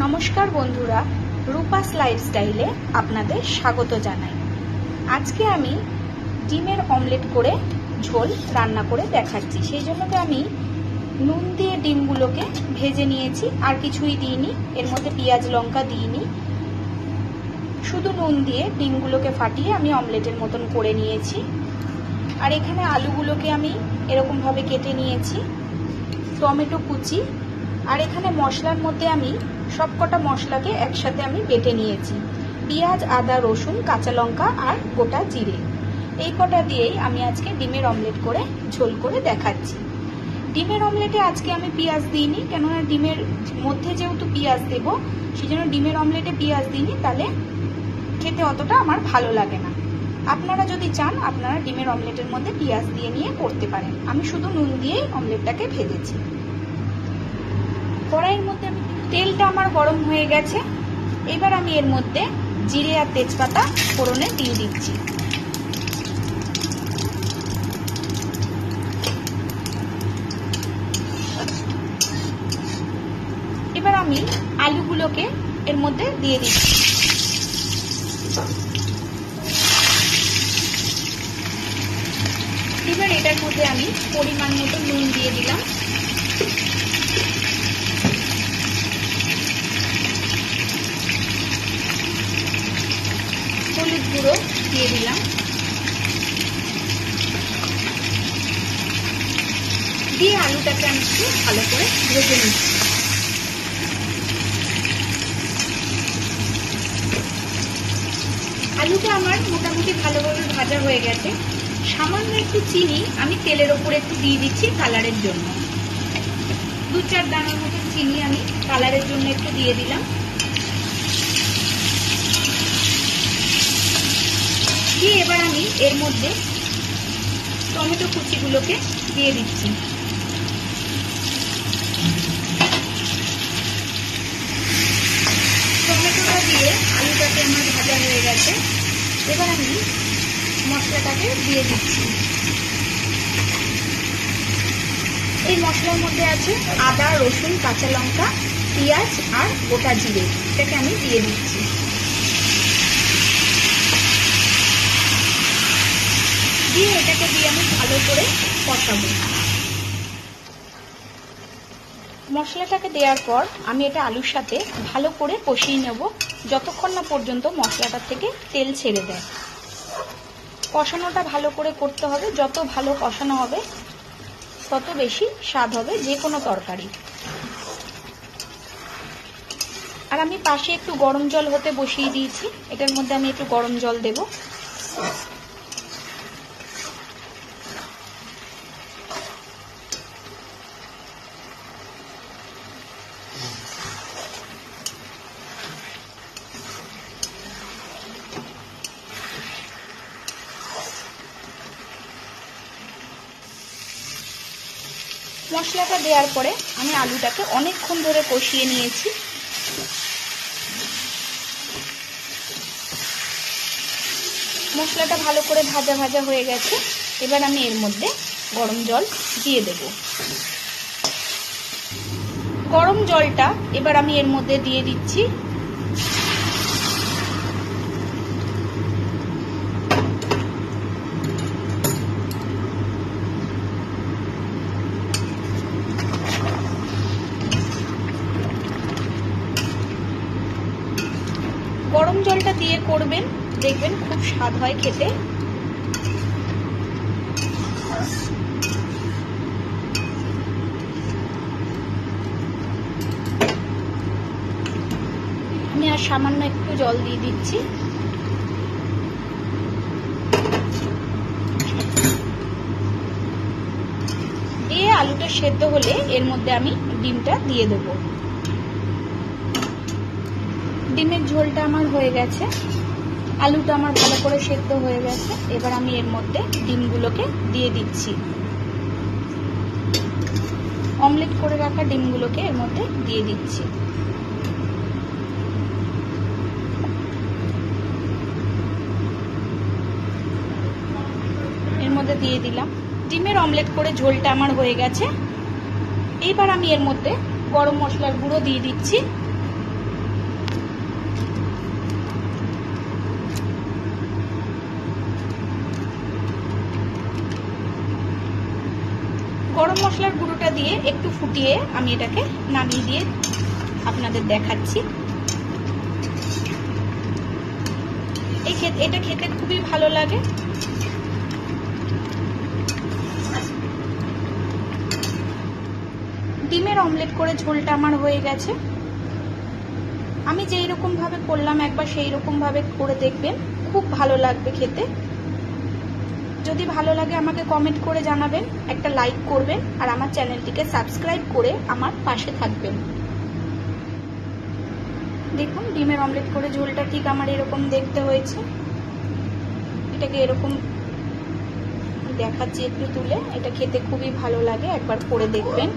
नमस्कार बंधुरा रूपास लाइफस्टाइले आपनादेर स्वागत जानाई। आजके आमी डिमेर अमलेट करे झोल रान्ना करे देखाच्छि। सेई जोन्नो आमी नुन दिए डिमगुलोके भेजे नियेछि, आर किछुई दिइनि, एर मध्ये पेंयाज लंका दिइनि, शुधु नुन दिए डिमगुलोके फाटिये आमी अमलेटेर मतन करे नियेछि। आर एखाने आलुगुलोके आमी एरकम भावे केटे नियेछि, टमेटो कुचि, और एखाने मशलार मध्य आमी सबकटा मशलाके एकसाथे आमी बेटे नियेछि, पेंयाज आदा रसुन काँचा लंका और गोटा जिरे, এই কটা দিয়েই আমি আজকে ডিমের অমলেট করে ঝোল করে দেখাচ্ছি। ডিমের অমলেটে আজকে আমি পেঁয়াজ দিইনি, কেননা ডিমের মধ্যে যেহেতু পেঁয়াজ দেব সেজন্য ডিমের অমলেটে পেঁয়াজ দিইনি, তাহলে খেতে অতটা আমার ভালো লাগে না। আপনারা যদি চান আপনারা ডিমের অমলেটের মধ্যে পেঁয়াজ দিয়ে নিয়ে করতে পারেন। আমি শুধু নুন দিয়েই অমলেটটাকে ভেজেছি। কড়াইয়ের মধ্যে আমি তেলটা আমার গরম হয়ে গেছে, এবার আমি এর মধ্যে জিরে আর তেজপাতা ফোড়নে দিয়ে দিচ্ছি। এবার আমি আলুগুলোকে এর মধ্যে দিয়ে দিচ্ছি। এবার এটার মধ্যে আমি পরিমাণ মতো নুন দিয়ে দিলাম, হলুদ গুঁড়ো দিয়ে দিলাম, দিয়ে আলুটাকে আমি একটু ভালো করে ভেজে নিচ্ছি। আলুটা আমার মোটামুটি ভালোভাবে ভাজা হয়ে গেছে। সামান্য একটু চিনি আমি তেলের ওপরে একটু দিয়ে দিচ্ছি কালারের জন্য, 2-4 দানার মতো চিনি আমি কালারের জন্য একটু দিয়ে দিলাম। দিয়ে এবার আমি এর মধ্যে টমেটো কুচিগুলোকে দিয়ে দিচ্ছি। টমেটোটা দিয়ে আলুটাকে আমার ভাজা হয়ে গেছে, এবার আমি মশলাটাকে দিয়ে দিচ্ছি। এই মশলার মধ্যে আছে আদা রসুন কাঁচা লঙ্কা পেঁয়াজ আর গোটা জিরে, এটাকে আমি দিয়ে দিচ্ছি। দিয়ে এটাকে দিয়ে আমি ভালো করে কষাবো। মশলাটাকে দেওয়ার পর আমি এটা আলুর সাথে ভালো করে কষিয়ে নেব, যতক্ষণ না পর্যন্ত মশলাটার থেকে তেল ছেড়ে দেয়। কষানোটা ভালো করে করতে হবে, যত ভালো কষানো হবে তত বেশি স্বাদ হবে যে কোনো তরকারি। আর আমি পাশে একটু গরম জল হতে বসিয়ে দিয়েছি, এটার মধ্যে আমি একটু গরম জল দেব। মশলাটা দেওয়ার পরে আমি আলুটাকে অনেকক্ষণ ধরে কষিয়ে নিয়েছি। মশলাটা ভালো করে ভাজা ভাজা হয়ে গেছে, এবার আমি এর মধ্যে গরম জল দিয়ে দেব। গরম জলটা এবার আমি এর মধ্যে দিয়ে দিচ্ছি। গরম জলটা দিয়ে করবেন, দেখবেন খুব স্বাদ হয় খেতে। আমি আর সামান্য একটু জল দিয়ে দিচ্ছি। দিয়ে আলুটা সেদ্ধ হলে এর মধ্যে আমি ডিমটা দিয়ে দেবো। ডিমের ঝোলটা আমার হয়ে গেছে, আলুটা আমার ভালো করে সেদ্ধ হয়ে গেছে, এবার আমি এর মধ্যে ডিমগুলোকে দিয়ে দিচ্ছি। অমলেট করে রাখা ডিমগুলোকে এর মধ্যে দিয়ে দিচ্ছি। এর মধ্যে দিয়ে দিলাম। ডিমের অমলেট করে ঝোলটা আমার হয়ে গেছে। এইবার আমি এর মধ্যে গরম মশলার গুঁড়ো দিয়ে দিচ্ছি। গরম মশলার গুঁড়োটা দিয়ে একটু ফুটিয়ে আমি এটাকে নামিয়ে দিয়ে আপনাদের দেখাচ্ছি। এটা খেতে খুবই ভালো লাগে। ডিমের অমলেট করে ঝোলটা আমার হয়ে গেছে। আমি যেই রকম ভাবে করলাম একবার সেই রকম ভাবে করে দেখবেন, খুব ভালো লাগবে খেতে। যদি ভালো লাগে আমাকে কমেন্ট করে জানাবেন, একটা লাইক করবেন আর আমার চ্যানেলটিকে সাবস্ক্রাইব করে আমার পাশে থাকবেন। দেখুন ডিমের অমলেট করে ঝোলটা ঠিক আমার এরকম দেখতে হয়েছে। এটাকে এরকম দেখাচ্ছি একটু তুলে। এটা খেতে খুবই ভালো লাগে, একবার করে দেখবেন।